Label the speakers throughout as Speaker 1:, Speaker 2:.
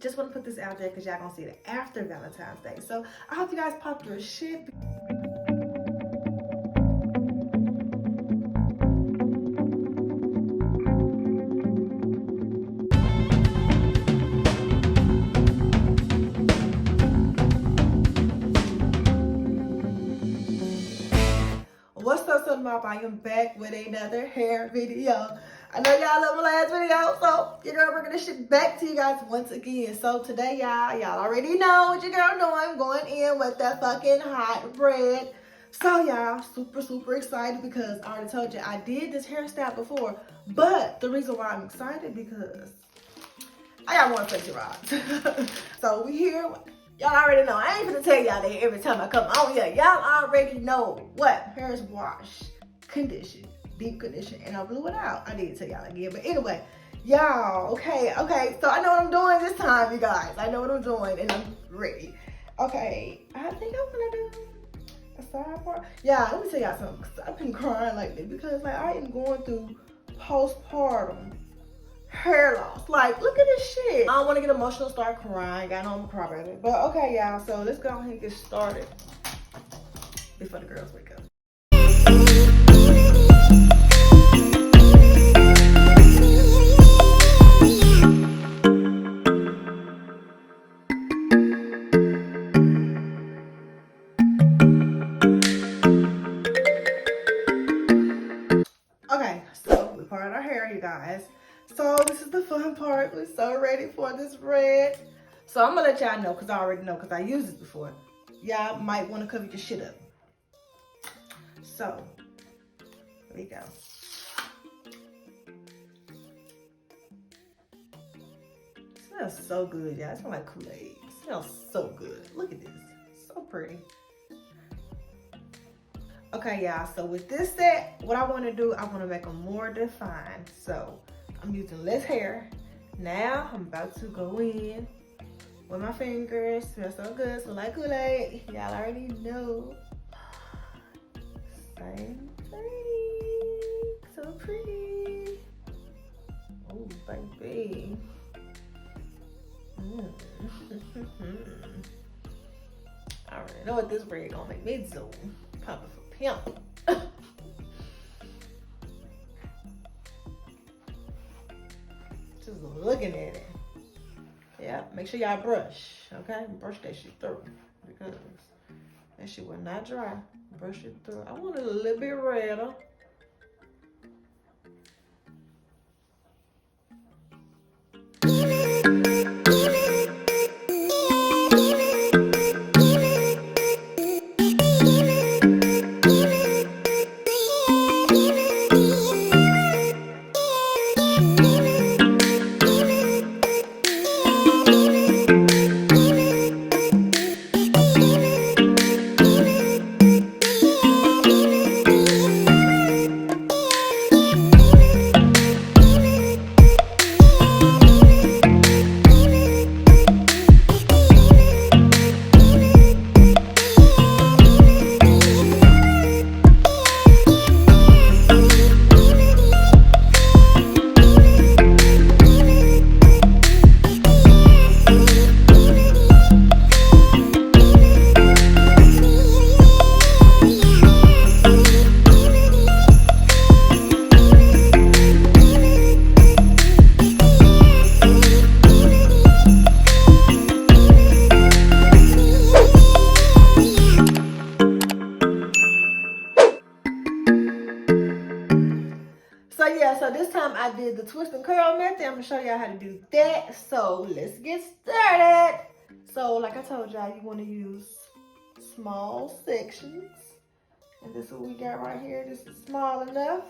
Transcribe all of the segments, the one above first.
Speaker 1: Just want to put this out there because y'all gonna see it after Valentine's Day. So I hope you guys popped your shit. What's up, Sutton Mob? I am back with another hair video. I know y'all love my last video, so your girl bringing this shit back to you guys once again. So today, y'all already know what your girl doing, going in with that fucking hot bread. So y'all, super excited because I already told you I did this hairstyle before, but the reason why I'm excited because I got more Flexi rods. So we here. Y'all already know. I ain't gonna tell y'all that every time I come on here. Y'all already know what hair is washed, conditioned, deep condition, and I blew it out. I didn't tell y'all again, but anyway, y'all. Okay. So I know what I'm doing this time, you guys. I know what I'm doing, and I'm ready. Okay, I think I'm gonna do a side part. Yeah, let me tell y'all something. Cause I've been crying lately because like I am going through postpartum hair loss. Like, look at this shit. I don't want to get emotional, start crying. I know I'm a crybaby. But okay, y'all. So let's go ahead and get started before the girls wake up. Okay, so we parted our hair, you guys. So this is the fun part. We're so ready for this red. So I'm gonna let y'all know because I already know because I used this before. Y'all might want to cover your shit up. So here we go. It smells so good, y'all. It smells like Kool-Aid. It smells so good. Look at this. So pretty. Okay, y'all. So with this set, what I want to do, I want to make them more defined. So I'm using less hair. Now I'm about to go in with my fingers. Smells so good. Smell like Kool-Aid. Y'all already know. Same thing. So pretty. Oh, baby. I already know what this red gonna make me do. Popping for pimp. Just looking at it. Yeah, make sure y'all brush, okay? Brush that shit through because that shit will not dry. Brush it through. I want it a little bit redder. So this time I did the twist and curl method. I'm gonna show y'all how to do that. So let's get started. So like I told y'all, you want to use small sections. And this is what we got right here. This is small enough.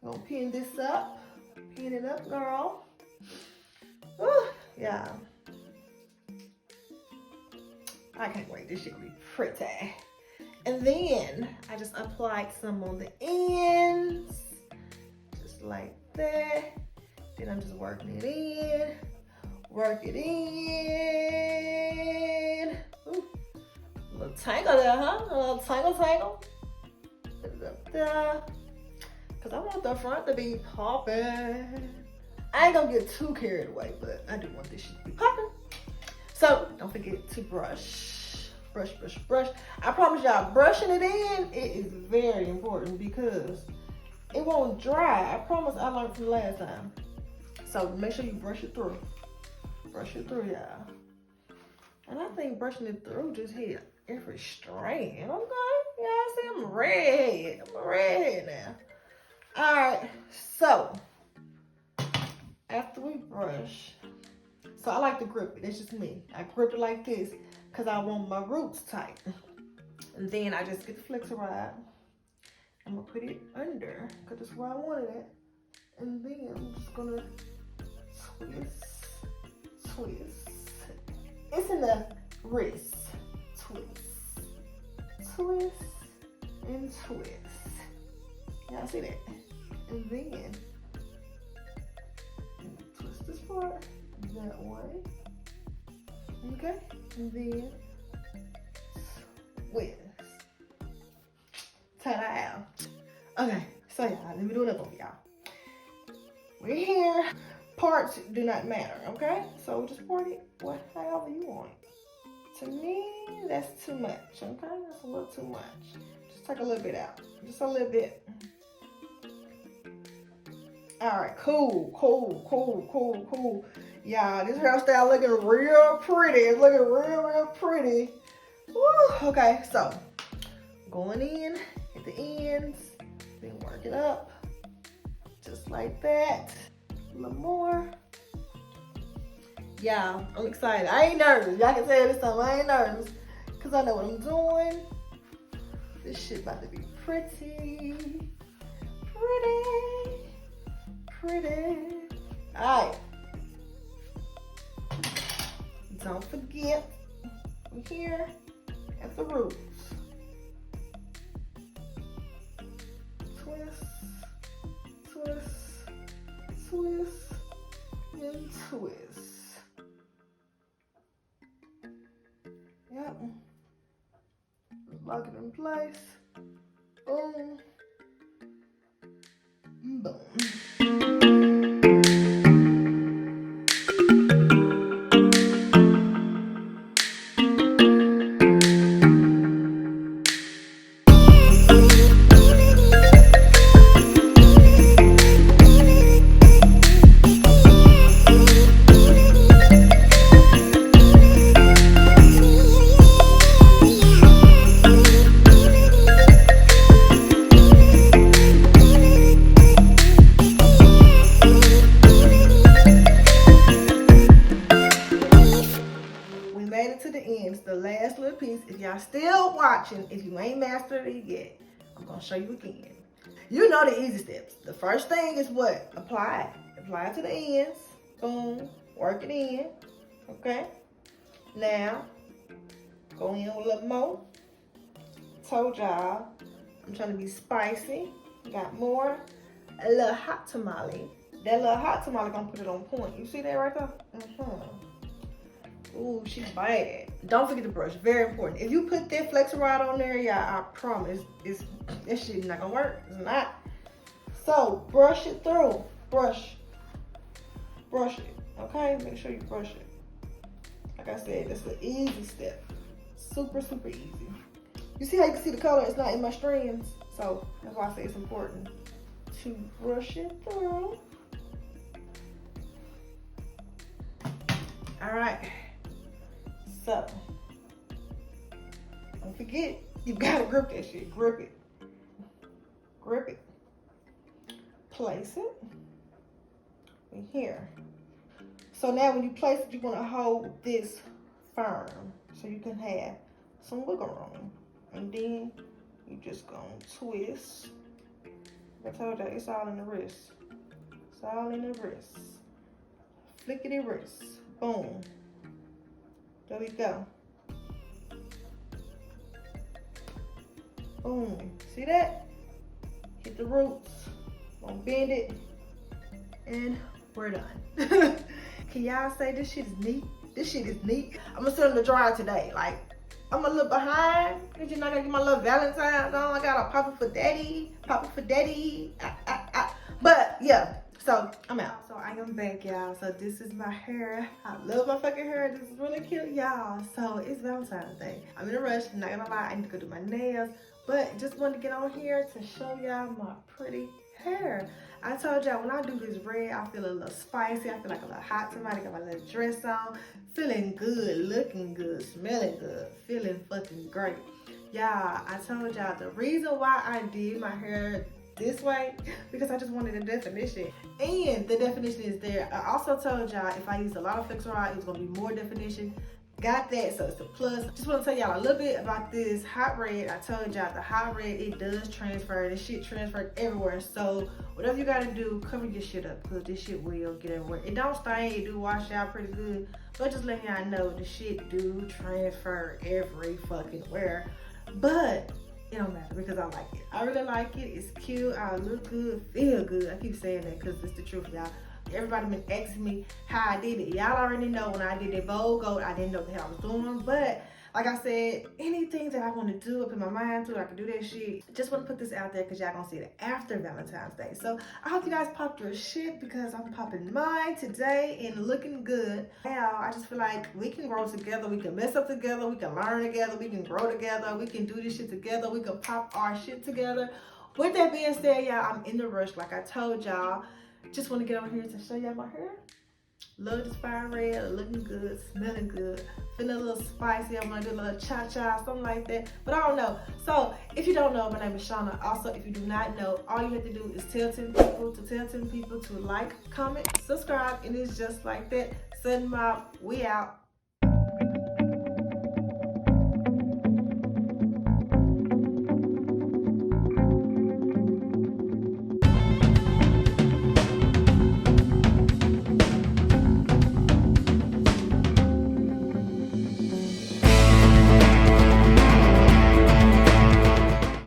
Speaker 1: I'm gonna pin this up. Pin it up, girl. Woo, yeah. I can't wait. This shit gonna be pretty. And then I just applied some on the ends. Just like that. Then I'm just working it in. Work it in. Ooh. A little tangle there, huh? A little tangle. Put it up there. Cause I want the front to be popping. I ain't gonna get too carried away, but I do want this shit to be popping. So don't forget to brush. Brush, brush, brush. I promise y'all, brushing it in, it is very important because it won't dry. I promise I learned from last time. So make sure you brush it through. Brush it through, y'all. And I think brushing it through just hit every strand. Okay? Y'all see I'm a redhead. I'm a redhead now. Alright, so after we brush, so I like to grip it. It's just me. I grip it like this because I want my roots tight. And then I just get the Flexi rod. I'm gonna put it under because that's where I wanted it. And then I'm just gonna twist, twist. It's in the wrist. Twist, twist, and twist. Y'all see that? And then twist this part that way. Okay? And then twist. Ta-da! Okay, so y'all, let me do another one, y'all. We're here. Parts do not matter, okay? So just part it however you want. To me, that's too much, okay? That's a little too much. Just take a little bit out. Just a little bit. All right, cool. Y'all, this hairstyle looking real pretty. It's looking real pretty. Woo. Okay, so going in at the ends, then work it up. Just like that. A little more. Yeah, I'm excited. I ain't nervous. Y'all can say this time. I ain't nervous. Because I know what I'm doing. This shit about to be pretty. Pretty. Alright. Don't forget, we're here at the roots. Twist, twist, twist, and twist. Yep. Lock it in place. Boom. Boom. The last little piece. If y'all still watching, if you ain't mastered it yet, I'm gonna show you again. You know the easy steps. The first thing is what? Apply it. Apply it to the ends. Boom. Work it in. Okay. Now, go in with a little more. Told y'all, I'm trying to be spicy. Got more. A little hot tamale. That little hot tamale gonna put it on point. You see that right there? Ooh, she's bad. Don't forget to brush. Very important. If you put that Flexi rod on there, yeah, I promise, this shit not gonna work. It's not. So brush it through. Brush it. Okay, make sure you brush it. Like I said, it's an easy step. Super easy. You see how you can see the color? It's not in my strands, so that's why I say it's important to brush it through. All right. So, don't forget, you gotta grip that shit. Grip it. Place it in here. So now when you place it, you wanna hold this firm so you can have some wiggle room. And then you just gonna twist. Like I told you, it's all in the wrist. It's all in the wrist. Flickety wrist. Boom. There we go. Boom. See that? Hit the roots. Gonna bend it. And we're done. Can y'all say this shit is neat? This shit is neat. I'm gonna sit on the dryer today. Like, I'm a little behind. Cause you're not gonna get my little Valentine's on. I gotta pop it for daddy. But yeah. So I'm out. So I am back, y'all. So this is my hair. I love my fucking hair. This is really cute, y'all. So it's Valentine's Day. I'm in a rush. Not gonna lie, I need to go do my nails. But just wanted to get on here to show y'all my pretty hair. I told y'all when I do this red, I feel a little spicy. I feel like a little hot. Somebody got my little dress on. Feeling good, looking good, smelling good, feeling fucking great. Y'all, I told y'all the reason why I did my hair this way, because I just wanted a definition. And the definition is there. I also told y'all if I used a lot of Flexi, it was gonna be more definition. Got that, so it's a plus. Just want to tell y'all a little bit about this hot red. I told y'all the hot red, it does transfer. This shit transferred everywhere. So whatever you gotta do, cover your shit up, because this shit will get everywhere. It don't stain, it do wash out pretty good. But just letting y'all know the shit do transfer every fucking where. But it don't matter because I like it. I really like it. It's cute. I look good, feel good. I keep saying that because it's the truth, y'all. Everybody been asking me how I did it. Y'all already know when I did that bold gold, I didn't know what the hell I was doing. But like I said, anything that I want to do, I put my mind to it, I can do that shit. Just want to put this out there because y'all gonna see it after Valentine's Day. So I hope you guys popped your shit because I'm popping mine today and looking good. Now I just feel like we can grow together, we can mess up together, we can learn together, we can grow together, we can do this shit together, we can pop our shit together. With that being said, y'all, I'm in the rush like I told y'all. Just want to get on here to show y'all my hair. Love this fire red, looking good, smelling good, feeling a little spicy. I want to do a little cha-cha, something like that. But I don't know. So if you don't know, my name is Shauna. Also, if you do not know, all you have to do is tell 10 people to like, comment, subscribe, and it's just like that. Sutton Mob, we out.